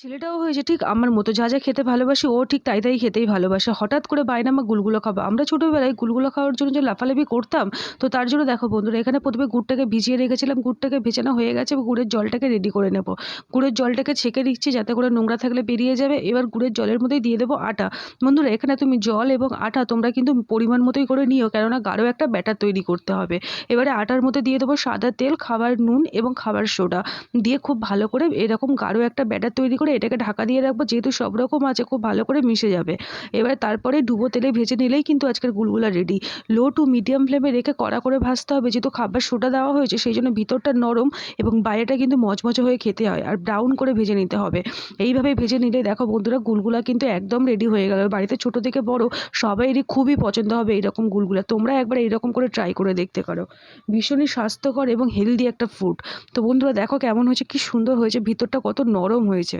ছেলেটাও হয়েছে ঠিক আমার মতো। যা, যা খেতে ভালোবাসি ও ঠিক তাই, তাই খেতেই ভালোবাসে। হঠাৎ করে বায়না মা গুলগুলো খাবো। আমরা ছোটবেলায় গুলগুলো খাওয়ার জন্য যে লাফালাফি করতাম, তো তার জন্য দেখো বন্ধুরা এখানে ১ম এ গুড়টাকে ভিজিয়ে রেখেছিলাম। গুড়টাকে ভেজানো হয়ে গেছে এবং গুড়ের জলটাকে রেডি করে নেব। গুড়ের জলটাকে ছেঁকে নিচ্ছি যাতে করে নোংরা থাকলে বেরিয়ে যাবে। এবার গুড়ের জলের মধ্যেই দিয়ে দেবো আটা। বন্ধুরা এখানে তুমি জল এবং আটা তোমরা কিন্তু পরিমাণ মতোই করে নিও, কেননা গাঢ় একটা ব্যাটার তৈরি করতে হবে। এবারে আটার মধ্যে দিয়ে দেবো সাদা তেল, খাবার নুন এবং খাবার সোডা। দিয়ে খুব ভালো করে এরকম গাঢ় একটা ব্যাটার তৈরি করে এটাকে ঢাকা দিয়ে রাখবো, যেহেতু সব রকম আছে খুব ভালো করে মিশে যাবে। এবার তারপরে ডুবো তেলে ভেজে নিলেই কিন্তু আজকের গুলগুলা রেডি। লো টু মিডিয়াম ফ্লেমে রেখে কড়া করে ভাজতে হবে, যেহেতু খাবার সোডা দেওয়া হয়েছে সেই জন্য ভিতরটা নরম এবং বাইরেটা কিন্তু মচমচে হয়ে খেতে হয়, আর ব্রাউন করে ভেজে নিতে হবে। এইভাবে ভেজে নিলে দেখো বন্ধুরা গুলগুলা কিন্তু একদম রেডি হয়ে গেল। বাড়িতে ছোট থেকে বড় সবাইয়েরই খুবই পছন্দ হবে এইরকম গুলগুলা। তোমরা একবার এইরকম করে ট্রাই করে দেখতে পারো। ভীষণই স্বাস্থ্যকর এবং হেলদি একটা ফুড। তো বন্ধুরা দেখো কেমন হয়েছে, কি সুন্দর হয়েছে, ভিতরটা কত নরম হয়েছে।